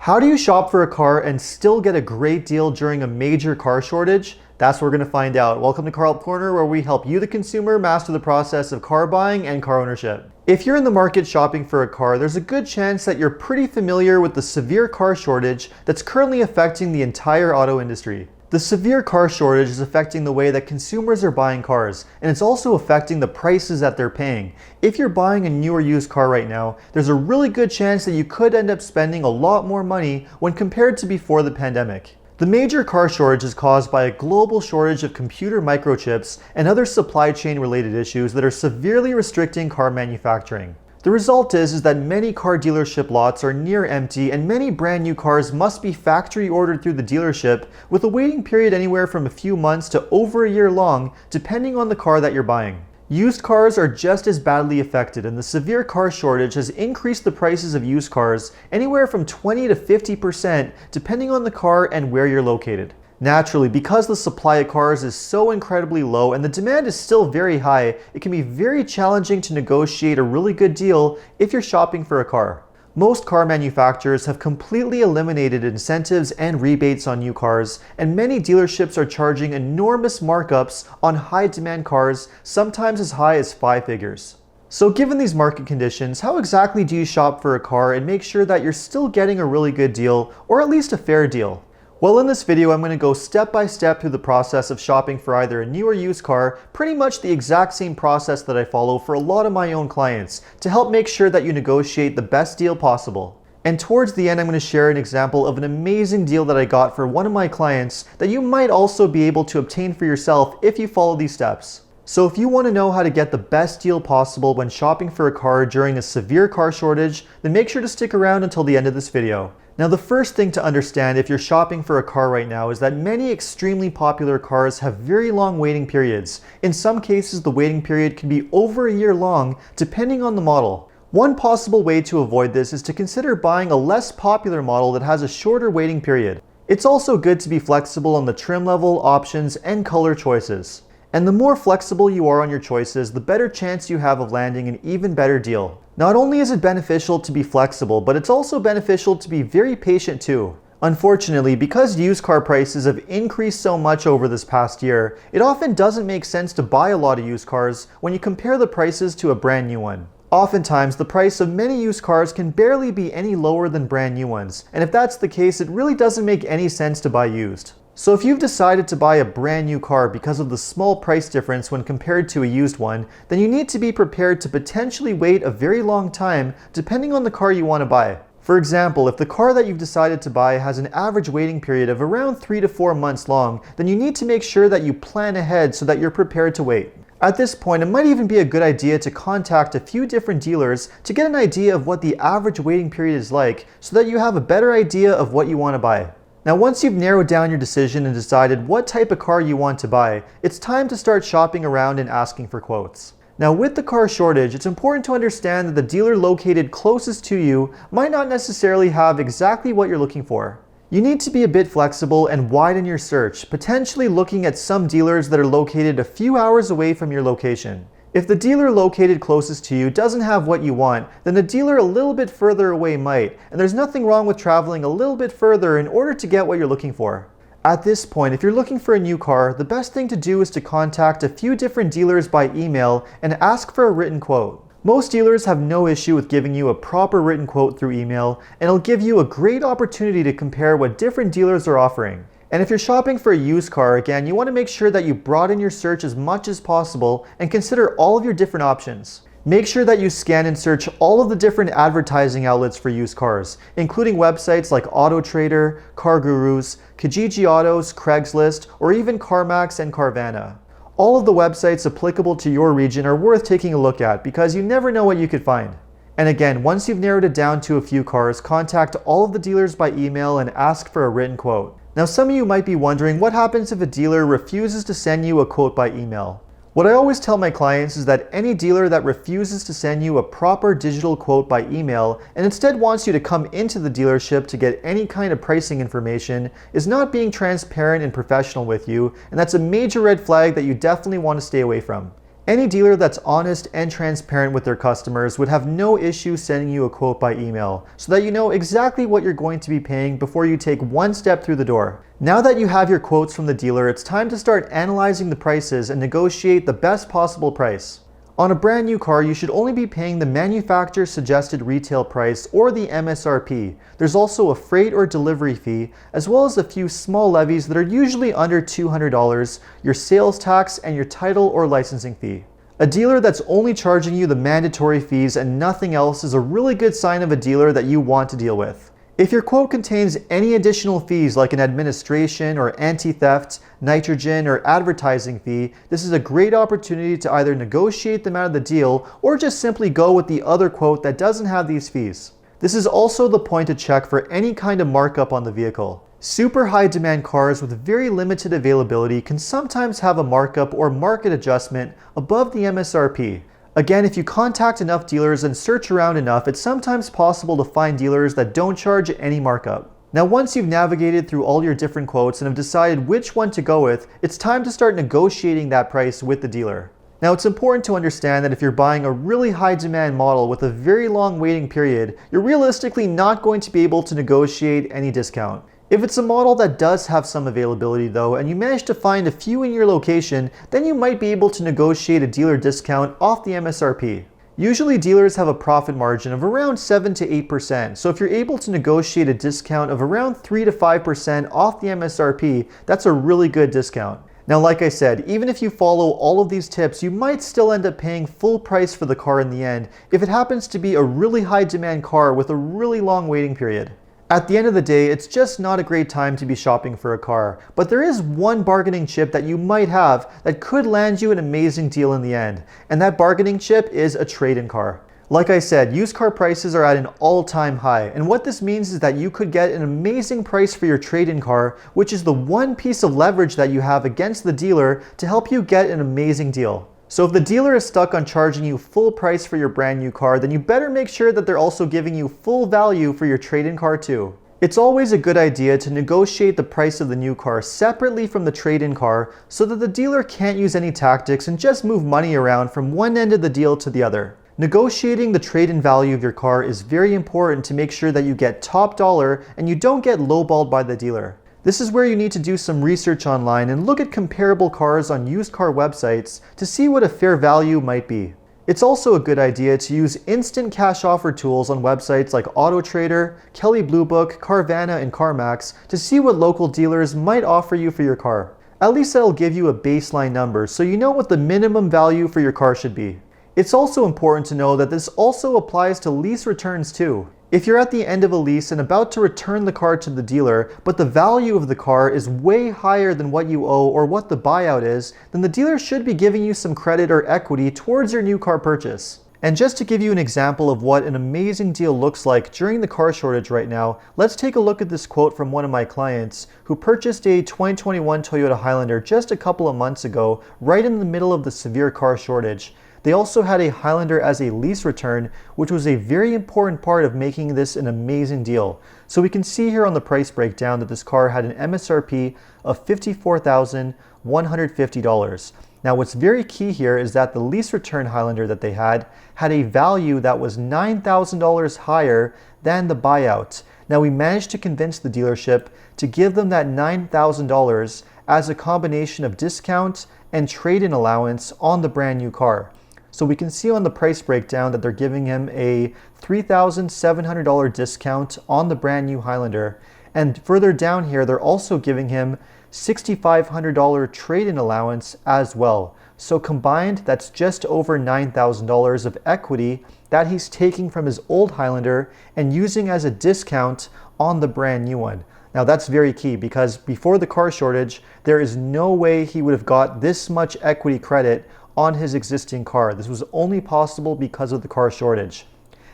How do you shop for a car and still get a great deal during a major car shortage? That's what we're going to find out. Welcome to Car Help Corner, where we help you, the consumer, master the process of car buying and car ownership. If you're in the market shopping for a car, there's a good chance that you're pretty familiar with the severe car shortage that's currently affecting the entire auto industry. The severe car shortage is affecting the way that consumers are buying cars, and it's also affecting the prices that they're paying. If you're buying a new or used car right now, there's a really good chance that you could end up spending a lot more money when compared to before the pandemic. The major car shortage is caused by a global shortage of computer microchips and other supply chain related issues that are severely restricting car manufacturing. The result is that many car dealership lots are near empty, and many brand new cars must be factory ordered through the dealership, with a waiting period anywhere from a few months to over a year long, depending on the car that you're buying. Used cars are just as badly affected, and the severe car shortage has increased the prices of used cars anywhere from 20 to 50%, depending on the car and where you're located. Naturally, because the supply of cars is so incredibly low and the demand is still very high, it can be very challenging to negotiate a really good deal if you're shopping for a car. Most car manufacturers have completely eliminated incentives and rebates on new cars, and many dealerships are charging enormous markups on high demand cars, sometimes as high as 5 figures. So given these market conditions, how exactly do you shop for a car and make sure that you're still getting a really good deal, or at least a fair deal? Well, in this video, I'm going to go step by step through the process of shopping for either a new or used car, pretty much the exact same process that I follow for a lot of my own clients, to help make sure that you negotiate the best deal possible. And towards the end, I'm going to share an example of an amazing deal that I got for one of my clients that you might also be able to obtain for yourself if you follow these steps. So if you want to know how to get the best deal possible when shopping for a car during a severe car shortage, then make sure to stick around until the end of this video. Now, the first thing to understand if you're shopping for a car right now is that many extremely popular cars have very long waiting periods. In some cases, the waiting period can be over a year long, depending on the model. One possible way to avoid this is to consider buying a less popular model that has a shorter waiting period. It's also good to be flexible on the trim level, options, and color choices. And the more flexible you are on your choices, the better chance you have of landing an even better deal. Not only is it beneficial to be flexible, but it's also beneficial to be very patient too. Unfortunately, because used car prices have increased so much over this past year, it often doesn't make sense to buy a lot of used cars when you compare the prices to a brand new one. Oftentimes, the price of many used cars can barely be any lower than brand new ones, and if that's the case, it really doesn't make any sense to buy used. So if you've decided to buy a brand new car because of the small price difference when compared to a used one, then you need to be prepared to potentially wait a very long time depending on the car you want to buy. For example, if the car that you've decided to buy has an average waiting period of around 3 to 4 months long, then you need to make sure that you plan ahead so that you're prepared to wait. At this point, it might even be a good idea to contact a few different dealers to get an idea of what the average waiting period is like so that you have a better idea of what you want to buy. Now, once you've narrowed down your decision and decided what type of car you want to buy, it's time to start shopping around and asking for quotes. Now, with the car shortage, it's important to understand that the dealer located closest to you might not necessarily have exactly what you're looking for. You need to be a bit flexible and widen your search, potentially looking at some dealers that are located a few hours away from your location. If the dealer located closest to you doesn't have what you want, then the dealer a little bit further away might, and there's nothing wrong with traveling a little bit further in order to get what you're looking for. At this point, if you're looking for a new car, the best thing to do is to contact a few different dealers by email and ask for a written quote. Most dealers have no issue with giving you a proper written quote through email, and it'll give you a great opportunity to compare what different dealers are offering. And if you're shopping for a used car, again, you want to make sure that you broaden your search as much as possible and consider all of your different options. Make sure that you scan and search all of the different advertising outlets for used cars, including websites like AutoTrader, Car Gurus, Kijiji Autos, Craigslist, or even CarMax and Carvana. All of the websites applicable to your region are worth taking a look at because you never know what you could find. And again, once you've narrowed it down to a few cars, contact all of the dealers by email and ask for a written quote. Now, some of you might be wondering what happens if a dealer refuses to send you a quote by email. What I always tell my clients is that any dealer that refuses to send you a proper digital quote by email and instead wants you to come into the dealership to get any kind of pricing information is not being transparent and professional with you, and that's a major red flag that you definitely want to stay away from. Any dealer that's honest and transparent with their customers would have no issue sending you a quote by email so that you know exactly what you're going to be paying before you take one step through the door. Now that you have your quotes from the dealer, it's time to start analyzing the prices and negotiate the best possible price. On a brand new car, you should only be paying the manufacturer's suggested retail price or the MSRP. There's also a freight or delivery fee, as well as a few small levies that are usually under $200, your sales tax, and your title or licensing fee. A dealer that's only charging you the mandatory fees and nothing else is a really good sign of a dealer that you want to deal with. If your quote contains any additional fees like an administration or anti-theft, nitrogen, or advertising fee, this is a great opportunity to either negotiate them out of the deal or just simply go with the other quote that doesn't have these fees. This is also the point to check for any kind of markup on the vehicle. Super high demand cars with very limited availability can sometimes have a markup or market adjustment above the MSRP. Again, if you contact enough dealers and search around enough, it's sometimes possible to find dealers that don't charge any markup. Now, once you've navigated through all your different quotes and have decided which one to go with, it's time to start negotiating that price with the dealer. Now, it's important to understand that if you're buying a really high demand model with a very long waiting period, you're realistically not going to be able to negotiate any discount. If it's a model that does have some availability though, and you manage to find a few in your location, then you might be able to negotiate a dealer discount off the MSRP. Usually dealers have a profit margin of around 7 to 8%, so if you're able to negotiate a discount of around 3 to 5% off the MSRP, that's a really good discount. Now, like I said, even if you follow all of these tips, you might still end up paying full price for the car in the end if it happens to be a really high demand car with a really long waiting period. At the end of the day, it's just not a great time to be shopping for a car, but there is one bargaining chip that you might have that could land you an amazing deal in the end, and that bargaining chip is a trade-in car. Like I said, used car prices are at an all-time high, and what this means is that you could get an amazing price for your trade-in car, which is the one piece of leverage that you have against the dealer to help you get an amazing deal. So if the dealer is stuck on charging you full price for your brand new car, then you better make sure that they're also giving you full value for your trade-in car too. It's always a good idea to negotiate the price of the new car separately from the trade-in car so that the dealer can't use any tactics and just move money around from one end of the deal to the other. Negotiating the trade-in value of your car is very important to make sure that you get top dollar and you don't get lowballed by the dealer. This is where you need to do some research online and look at comparable cars on used car websites to see what a fair value might be. It's also a good idea to use instant cash offer tools on websites like AutoTrader, Kelley Blue Book, Carvana, and CarMax to see what local dealers might offer you for your car. At least that'll give you a baseline number so you know what the minimum value for your car should be. It's also important to know that this also applies to lease returns too. If you're at the end of a lease and about to return the car to the dealer, but the value of the car is way higher than what you owe or what the buyout is, then the dealer should be giving you some credit or equity towards your new car purchase. And just to give you an example of what an amazing deal looks like during the car shortage right now, let's take a look at this quote from one of my clients who purchased a 2021 Toyota Highlander just a couple of months ago, right in the middle of the severe car shortage. They also had a Highlander as a lease return, which was a very important part of making this an amazing deal. So we can see here on the price breakdown that this car had an MSRP of $54,150. Now what's very key here is that the lease return Highlander that they had a value that was $9,000 higher than the buyout. Now we managed to convince the dealership to give them that $9,000 as a combination of discount and trade-in allowance on the brand new car. So we can see on the price breakdown that they're giving him a $3,700 discount on the brand new Highlander. And further down here, they're also giving him $6,500 trade-in allowance as well. So combined, that's just over $9,000 of equity that he's taking from his old Highlander and using as a discount on the brand new one. Now that's very key because before the car shortage, there is no way he would have got this much equity credit on his existing car. This was only possible because of the car shortage.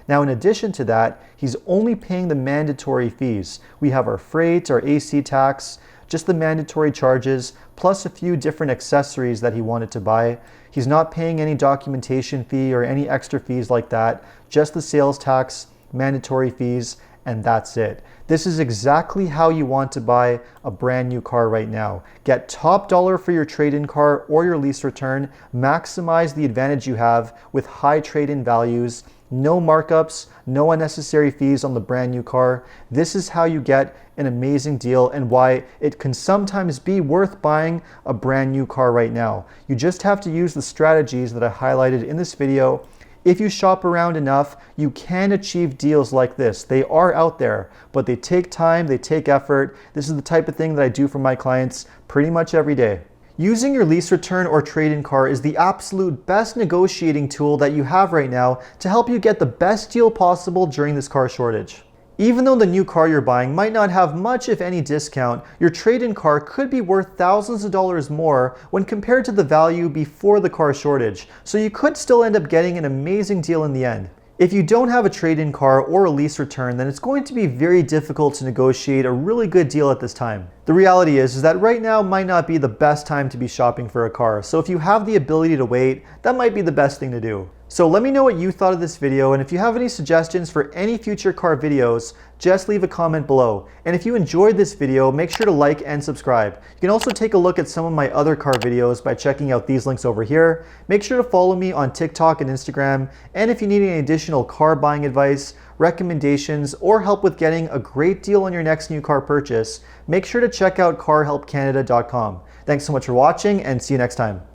Now in addition to that, he's only paying the mandatory fees. We have our freight, our AC tax, just the mandatory charges, plus a few different accessories that he wanted to buy. He's not paying any documentation fee or any extra fees like that, just the sales tax, mandatory fees, and that's it. This is exactly how you want to buy a brand new car right now. Get top dollar for your trade-in car or your lease return, maximize the advantage you have with high trade-in values, no markups, no unnecessary fees on the brand new car. This is how you get an amazing deal and why it can sometimes be worth buying a brand new car right now. You just have to use the strategies that I highlighted in this video. If you shop around enough, you can achieve deals like this. They are out there, but they take time, they take effort. This is the type of thing that I do for my clients pretty much every day. Using your lease return or trade-in car is the absolute best negotiating tool that you have right now to help you get the best deal possible during this car shortage. Even though the new car you're buying might not have much if any discount, your trade-in car could be worth thousands of dollars more when compared to the value before the car shortage, so you could still end up getting an amazing deal in the end. If you don't have a trade-in car or a lease return, then it's going to be very difficult to negotiate a really good deal at this time. The reality is that right now might not be the best time to be shopping for a car, so if you have the ability to wait, that might be the best thing to do. So let me know what you thought of this video, and if you have any suggestions for any future car videos, just leave a comment below. And if you enjoyed this video, make sure to like and subscribe. You can also take a look at some of my other car videos by checking out these links over here. Make sure to follow me on TikTok and Instagram, and if you need any additional car buying advice, recommendations, or help with getting a great deal on your next new car purchase, make sure to check out carhelpcanada.com. Thanks so much for watching, and see you next time.